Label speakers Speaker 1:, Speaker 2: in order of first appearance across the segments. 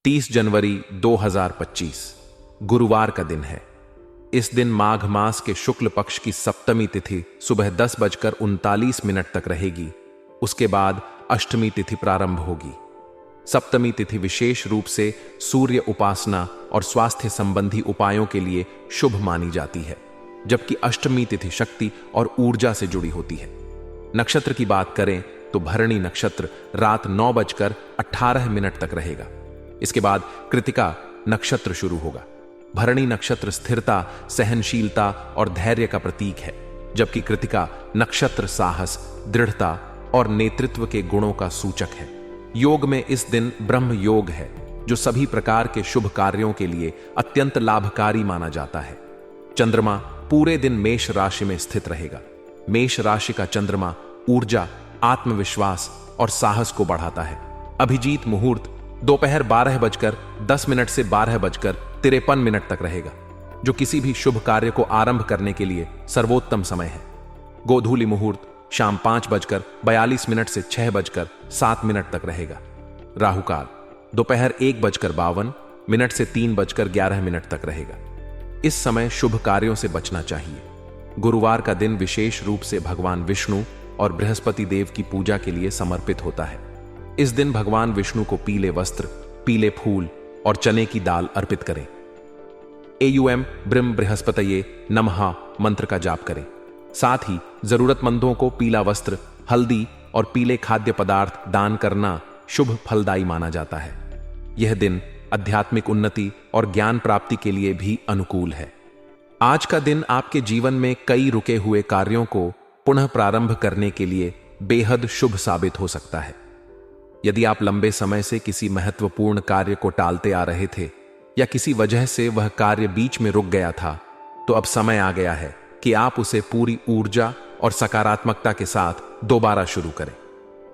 Speaker 1: 30 जनवरी 2025 गुरुवार का दिन है। इस दिन माघ मास के शुक्ल पक्ष की सप्तमी तिथि सुबह 10:39 तक रहेगी। उसके बाद अष्टमी तिथि प्रारंभ होगी। सप्तमी तिथि विशेष रूप से सूर्य उपासना और स्वास्थ्य संबंधी उपायों के लिए शुभ मानी जाती है, जबकि अष्टमी तिथि शक्ति और ऊर्जा से जुड़ी होती है। नक्षत्र की बात करें तो भरणी नक्षत्र रात 9:18 तक रहेगा। इसके बाद कृतिका नक्षत्र शुरू होगा। भरणी नक्षत्र स्थिरता, सहनशीलता और धैर्य का प्रतीक है, जबकि कृतिका नक्षत्र साहस, दृढ़ता और नेतृत्व के गुणों का सूचक है। योग में इस दिन ब्रह्म योग है, जो सभी प्रकार के शुभ कार्यों के लिए अत्यंत लाभकारी माना जाता है। चंद्रमा पूरे दिन मेष राशि में स्थित रहेगा। मेष राशि का चंद्रमा ऊर्जा, आत्मविश्वास और साहस को बढ़ाता है। अभिजीत मुहूर्त दोपहर 12:10 से 12:53 तक रहेगा, जो किसी भी शुभ कार्य को आरंभ करने के लिए सर्वोत्तम समय है। गोधूली मुहूर्त शाम 5:42 से 6:07 तक रहेगा। राहुकाल दोपहर 1:52 से 3:11 तक रहेगा। इस समय शुभ कार्यों से बचना चाहिए। गुरुवार का दिन विशेष रूप से भगवान विष्णु और बृहस्पति देव की पूजा के लिए समर्पित होता है। इस दिन भगवान विष्णु को पीले वस्त्र, पीले फूल और चने की दाल अर्पित करें। एयूएम ब्रह्म बृहस्पतये नमः मंत्र का जाप करें। साथ ही जरूरतमंदों को पीला वस्त्र, हल्दी और पीले खाद्य पदार्थ दान करना शुभ फलदायी माना जाता है। यह दिन आध्यात्मिक उन्नति और ज्ञान प्राप्ति के लिए भी अनुकूल है। आज का दिन आपके जीवन में कई रुके हुए कार्यों को पुनः प्रारंभ करने के लिए बेहद शुभ साबित हो सकता है। यदि आप लंबे समय से किसी महत्वपूर्ण कार्य को टालते आ रहे थे या किसी वजह से वह कार्य बीच में रुक गया था, तो अब समय आ गया है कि आप उसे पूरी ऊर्जा और सकारात्मकता के साथ दोबारा शुरू करें।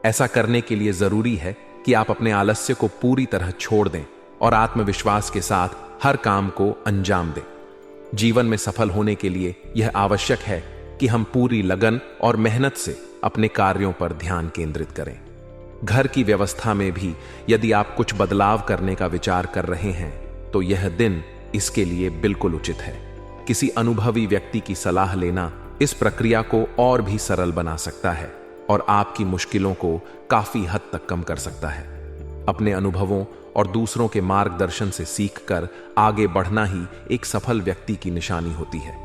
Speaker 1: ऐसा करने के लिए जरूरी है कि आप अपने आलस्य को पूरी तरह छोड़ दें और आत्मविश्वास के साथ हर काम को अंजाम दें। जीवन में सफल होने के लिए यह आवश्यक है कि हम पूरी लगन और मेहनत से अपने कार्यों पर ध्यान केंद्रित करें। घर की व्यवस्था में भी यदि आप कुछ बदलाव करने का विचार कर रहे हैं, तो यह दिन इसके लिए बिल्कुल उचित है। किसी अनुभवी व्यक्ति की सलाह लेना इस प्रक्रिया को और भी सरल बना सकता है और आपकी मुश्किलों को काफी हद तक कम कर सकता है। अपने अनुभवों और दूसरों के मार्गदर्शन से सीखकर आगे बढ़ना ही एक सफल व्यक्ति की निशानी होती है।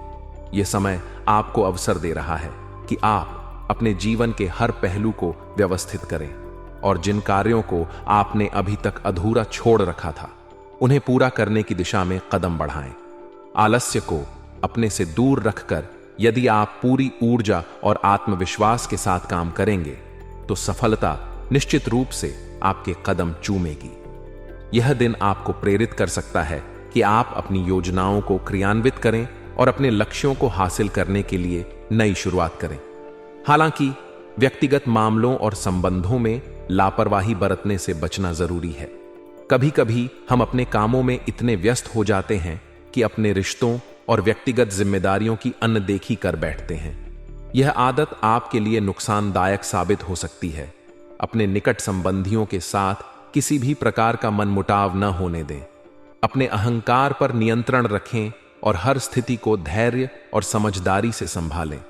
Speaker 1: यह समय आपको अवसर दे रहा है कि आप अपने जीवन के हर पहलू को व्यवस्थित करें और जिन कार्यों को आपने अभी तक अधूरा छोड़ रखा था, उन्हें पूरा करने की दिशा में कदम बढ़ाएं। आलस्य को अपने से दूर रखकर यदि आप पूरी ऊर्जा और आत्मविश्वास के साथ काम करेंगे, तो सफलता निश्चित रूप से आपके कदम चूमेगी। यह दिन आपको प्रेरित कर सकता है कि आप अपनी योजनाओं को क्रियान्वित करें और अपने लक्ष्यों को हासिल करने के लिए नई शुरुआत करें। हालांकि व्यक्तिगत मामलों और संबंधों में लापरवाही बरतने से बचना जरूरी है। कभी कभी हम अपने कामों में इतने व्यस्त हो जाते हैं कि अपने रिश्तों और व्यक्तिगत जिम्मेदारियों की अनदेखी कर बैठते हैं। यह आदत आपके लिए नुकसानदायक साबित हो सकती है। अपने निकट संबंधियों के साथ किसी भी प्रकार का मनमुटाव न होने दें। अपने अहंकार पर नियंत्रण रखें और हर स्थिति को धैर्य और समझदारी से संभालें।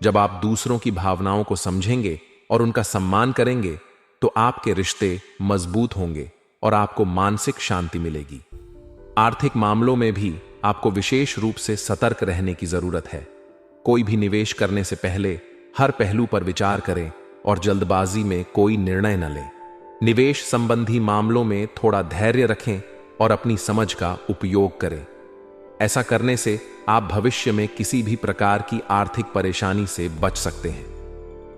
Speaker 1: जब आप दूसरों की भावनाओं को समझेंगे और उनका सम्मान करेंगे, तो आपके रिश्ते मजबूत होंगे और आपको मानसिक शांति मिलेगी। आर्थिक मामलों में भी आपको विशेष रूप से सतर्क रहने की जरूरत है। कोई भी निवेश करने से पहले हर पहलू पर विचार करें और जल्दबाजी में कोई निर्णय न लें। निवेश संबंधी मामलों में थोड़ा धैर्य रखें और अपनी समझ का उपयोग करें। ऐसा करने से आप भविष्य में किसी भी प्रकार की आर्थिक परेशानी से बच सकते हैं।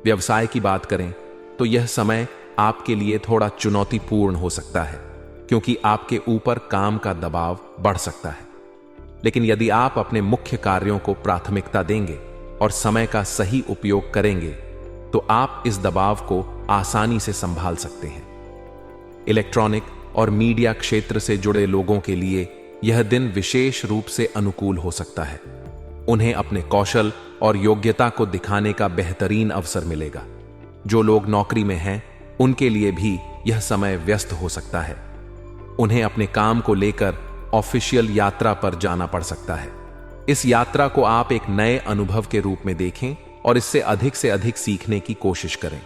Speaker 1: व्यवसाय की बात करें तो यह समय आपके लिए थोड़ा चुनौतीपूर्ण हो सकता है, क्योंकि आपके ऊपर काम का दबाव बढ़ सकता है। लेकिन यदि आप अपने मुख्य कार्यों को प्राथमिकता देंगे और समय का सही उपयोग करेंगे, तो आप इस दबाव को आसानी से संभाल सकते हैं। इलेक्ट्रॉनिक और मीडिया क्षेत्र से जुड़े लोगों के लिए यह दिन विशेष रूप से अनुकूल हो सकता है। उन्हें अपने कौशल और योग्यता को दिखाने का बेहतरीन अवसर मिलेगा। जो लोग नौकरी में हैं, उनके लिए भी यह समय व्यस्त हो सकता है। उन्हें अपने काम को लेकर ऑफिशियल यात्रा पर जाना पड़ सकता है। इस यात्रा को आप एक नए अनुभव के रूप में देखें और इससे अधिक से अधिक सीखने की कोशिश करें।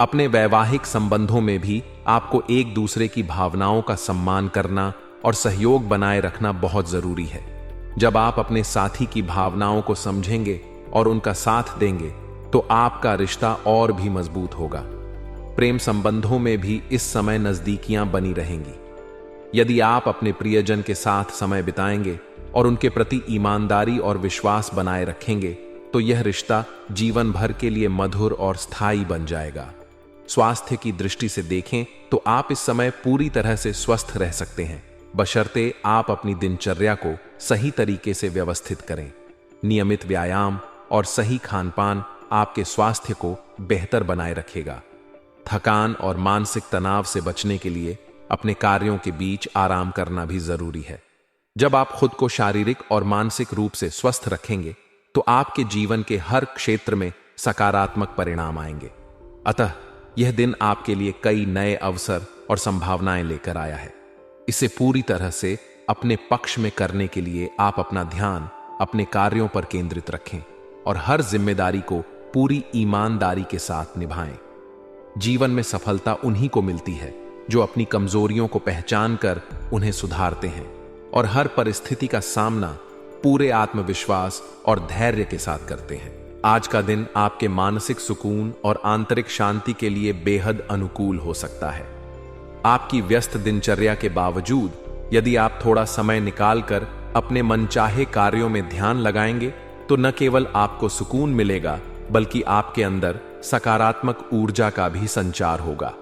Speaker 1: अपने वैवाहिक संबंधों में भी आपको एक दूसरे की भावनाओं का सम्मान करना और सहयोग बनाए रखना बहुत जरूरी है। जब आप अपने साथी की भावनाओं को समझेंगे और उनका साथ देंगे तो आपका रिश्ता और भी मजबूत होगा। प्रेम संबंधों में भी इस समय नजदीकियां बनी रहेंगी। यदि आप अपने प्रियजन के साथ समय बिताएंगे और उनके प्रति ईमानदारी और विश्वास बनाए रखेंगे तो यह रिश्ता जीवन भर के लिए मधुर और स्थायी बन जाएगा। स्वास्थ्य की दृष्टि से देखें तो आप इस समय पूरी तरह से स्वस्थ रह सकते हैं, बशर्ते आप अपनी दिनचर्या को सही तरीके से व्यवस्थित करें। नियमित व्यायाम और सही खानपान आपके स्वास्थ्य को बेहतर बनाए रखेगा। थकान और मानसिक तनाव से बचने के लिए अपने कार्यों के बीच आराम करना भी जरूरी है। जब आप खुद को शारीरिक और मानसिक रूप से स्वस्थ रखेंगे तो आपके जीवन के हर क्षेत्र में सकारात्मक परिणाम आएंगे। अतः यह दिन आपके लिए कई नए अवसर और संभावनाएं लेकर आया है। इसे पूरी तरह से अपने पक्ष में करने के लिए आप अपना ध्यान अपने कार्यों पर केंद्रित रखें और हर जिम्मेदारी को पूरी ईमानदारी के साथ निभाएं। जीवन में सफलता उन्हीं को मिलती है जो अपनी कमजोरियों को पहचान कर उन्हें सुधारते हैं और हर परिस्थिति का सामना पूरे आत्मविश्वास और धैर्य के साथ करते हैं। आज का दिन आपके मानसिक सुकून और आंतरिक शांति के लिए बेहद अनुकूल हो सकता है। आपकी व्यस्त दिनचर्या के बावजूद यदि आप थोड़ा समय निकालकर अपने मनचाहे कार्यों में ध्यान लगाएंगे तो न केवल आपको सुकून मिलेगा बल्कि आपके अंदर सकारात्मक ऊर्जा का भी संचार होगा।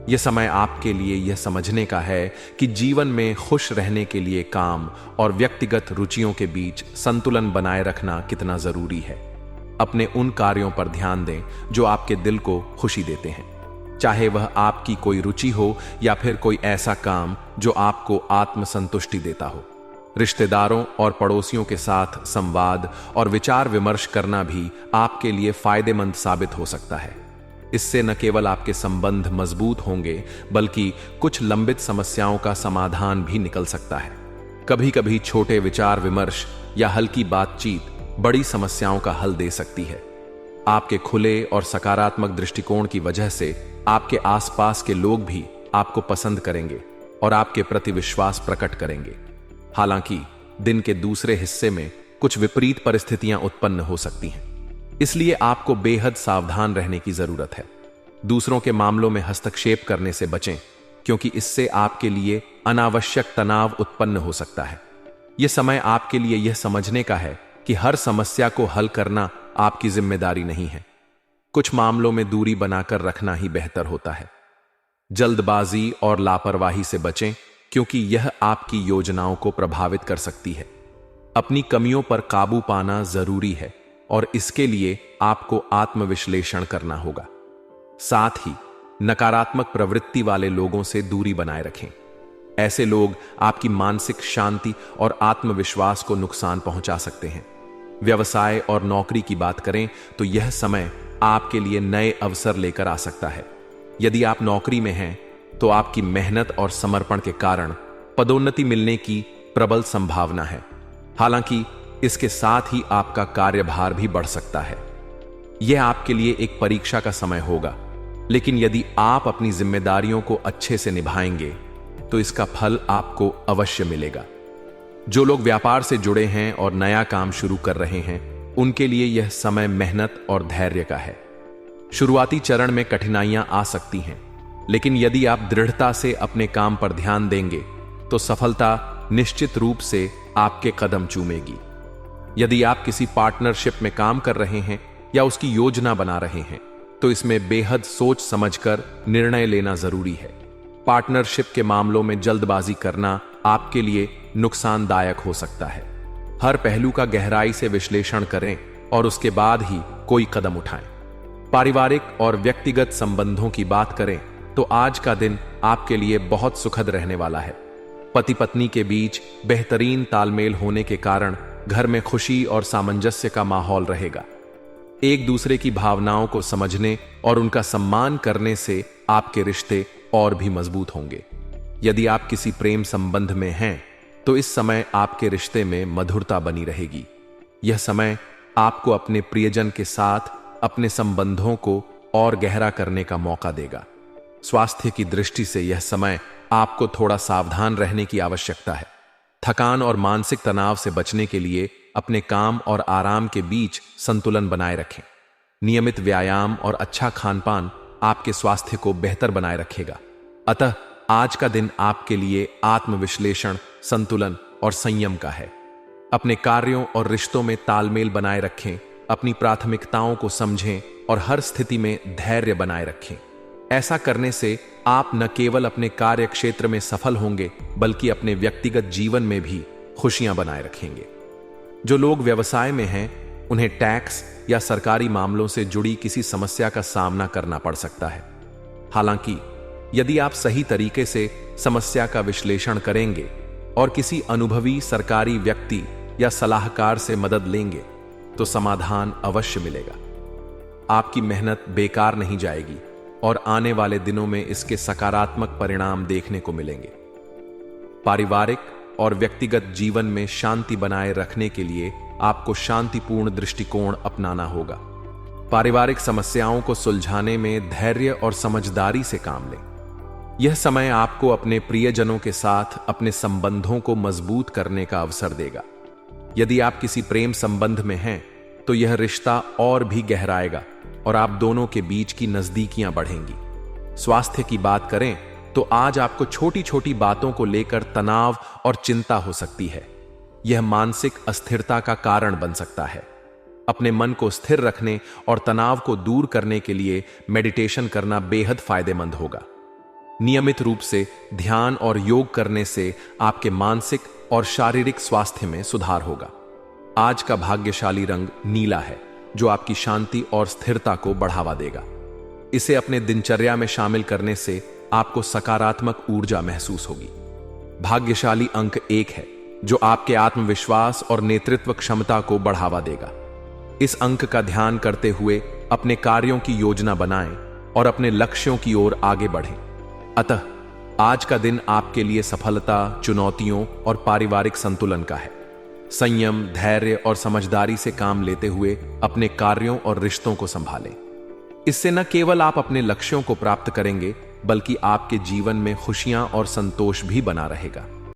Speaker 1: यह समय आपके लिए यह समझने का है कि जीवन में खुश रहने के लिए काम और व्यक्तिगत रुचियों के बीच संतुलन बनाए रखना कितना जरूरी है। अपने उन कार्यों पर ध्यान दें जो आपके दिल को खुशी देते हैं, चाहे वह आपकी कोई रुचि हो या फिर कोई ऐसा काम जो आपको आत्मसंतुष्टि देता हो। रिश्तेदारों और पड़ोसियों के साथ संवाद और विचार विमर्श करना भी आपके लिए फायदेमंद साबित हो सकता है। इससे न केवल आपके संबंध मजबूत होंगे बल्कि कुछ लंबित समस्याओं का समाधान भी निकल सकता है। कभी कभी छोटे विचार विमर्श या हल्की बातचीत बड़ी समस्याओं का हल दे सकती है। आपके खुले और सकारात्मक दृष्टिकोण की वजह से आपके आसपास के लोग भी आपको पसंद करेंगे और आपके प्रति विश्वास प्रकट करेंगे। हालांकि दिन के दूसरे हिस्से में कुछ विपरीत परिस्थितियां उत्पन्न हो सकती हैं, इसलिए आपको बेहद सावधान रहने की जरूरत है। दूसरों के मामलों में हस्तक्षेप करने से बचें, क्योंकि इससे आपके लिए अनावश्यक तनाव उत्पन्न हो सकता है। यह समय आपके लिए यह समझने का है कि हर समस्या को हल करना आपकी जिम्मेदारी नहीं है। कुछ मामलों में दूरी बनाकर रखना ही बेहतर होता है। जल्दबाजी और लापरवाही से बचें, क्योंकि यह आपकी योजनाओं को प्रभावित कर सकती है। अपनी कमियों पर काबू पाना जरूरी है और इसके लिए आपको आत्मविश्लेषण करना होगा। साथ ही नकारात्मक प्रवृत्ति वाले लोगों से दूरी बनाए रखें। ऐसे लोग आपकी मानसिक शांति और आत्मविश्वास को नुकसान पहुंचा सकते हैं। व्यवसाय और नौकरी की बात करें तो यह समय आपके लिए नए अवसर लेकर आ सकता है। यदि आप नौकरी में हैं तो आपकी मेहनत और समर्पण के कारण पदोन्नति मिलने की प्रबल संभावना है। हालांकि इसके साथ ही आपका कार्यभार भी बढ़ सकता है। यह आपके लिए एक परीक्षा का समय होगा, लेकिन यदि आप अपनी जिम्मेदारियों को अच्छे से निभाएंगे तो इसका फल आपको अवश्य मिलेगा। जो लोग व्यापार से जुड़े हैं और नया काम शुरू कर रहे हैं, उनके लिए यह समय मेहनत और धैर्य का है। शुरुआती चरण में कठिनाइयां आ सकती हैं, लेकिन यदि आप दृढ़ता से अपने काम पर ध्यान देंगे तो सफलता निश्चित रूप से आपके कदम चूमेगी। यदि आप किसी पार्टनरशिप में काम कर रहे हैं या उसकी योजना बना रहे हैं तो इसमें बेहद सोच समझकर निर्णय लेना जरूरी है। पार्टनरशिप के मामलों में जल्दबाजी करना आपके लिए नुकसानदायक हो सकता है। हर पहलू का गहराई से विश्लेषण करें और उसके बाद ही कोई कदम उठाएं। पारिवारिक और व्यक्तिगत संबंधों की बात करें तो आज का दिन आपके लिए बहुत सुखद रहने वाला है। पति पत्नी के बीच बेहतरीन तालमेल होने के कारण घर में खुशी और सामंजस्य का माहौल रहेगा। एक दूसरे की भावनाओं को समझने और उनका सम्मान करने से आपके रिश्ते और भी मजबूत होंगे। यदि आप किसी प्रेम संबंध में हैं तो इस समय आपके रिश्ते में मधुरता बनी रहेगी। यह समय आपको अपने प्रियजन के साथ अपने संबंधों को और गहरा करने का मौका देगा। स्वास्थ्य की दृष्टि से यह समय आपको थोड़ा सावधान रहने की आवश्यकता है। थकान और मानसिक तनाव से बचने के लिए अपने काम और आराम के बीच संतुलन बनाए रखें। नियमित व्यायाम और अच्छा खानपान आपके स्वास्थ्य को बेहतर बनाए रखेगा। अतः आज का दिन आपके लिए आत्मविश्लेषण, संतुलन और संयम का है। अपने कार्यों और रिश्तों में तालमेल बनाए रखें, अपनी प्राथमिकताओं को समझें और हर स्थिति में धैर्य बनाए रखें। ऐसा करने से आप न केवल अपने कार्य क्षेत्र में सफल होंगे बल्कि अपने व्यक्तिगत जीवन में भी खुशियां बनाए रखेंगे। जो लोग व्यवसाय में हैं उन्हें टैक्स या सरकारी मामलों से जुड़ी किसी समस्या का सामना करना पड़ सकता है। हालांकि यदि आप सही तरीके से समस्या का विश्लेषण करेंगे और किसी अनुभवी सरकारी व्यक्ति या सलाहकार से मदद लेंगे तो समाधान अवश्य मिलेगा। आपकी मेहनत बेकार नहीं जाएगी और आने वाले दिनों में इसके सकारात्मक परिणाम देखने को मिलेंगे। पारिवारिक और व्यक्तिगत जीवन में शांति बनाए रखने के लिए आपको शांतिपूर्ण दृष्टिकोण अपनाना होगा। पारिवारिक समस्याओं को सुलझाने में धैर्य और समझदारी से काम लें। यह समय आपको अपने प्रियजनों के साथ अपने संबंधों को मजबूत करने का अवसर देगा। यदि आप किसी प्रेम संबंध में हैं तो यह रिश्ता और भी गहराएगा और आप दोनों के बीच की नजदीकियां बढ़ेंगी। स्वास्थ्य की बात करें तो आज आपको छोटी छोटी बातों को लेकर तनाव और चिंता हो सकती है। यह मानसिक अस्थिरता का कारण बन सकता है। अपने मन को स्थिर रखने और तनाव को दूर करने के लिए मेडिटेशन करना बेहद फायदेमंद होगा। नियमित रूप से ध्यान और योग करने से आपके मानसिक और शारीरिक स्वास्थ्य में सुधार होगा। आज का भाग्यशाली रंग नीला है जो आपकी शांति और स्थिरता को बढ़ावा देगा। इसे अपने दिनचर्या में शामिल करने से आपको सकारात्मक ऊर्जा महसूस होगी। भाग्यशाली अंक 1 है जो आपके आत्मविश्वास और नेतृत्व क्षमता को बढ़ावा देगा। इस अंक का ध्यान करते हुए अपने कार्यों की योजना बनाएं और अपने लक्ष्यों की ओर आगे बढ़ें। अतः आज का दिन आपके लिए सफलता, चुनौतियों और पारिवारिक संतुलन का है। संयम, धैर्य और समझदारी से काम लेते हुए अपने कार्यों और रिश्तों को संभालें। इससे न केवल आप अपने लक्ष्यों को प्राप्त करेंगे बल्कि आपके जीवन में खुशियां और संतोष भी बना रहेगा।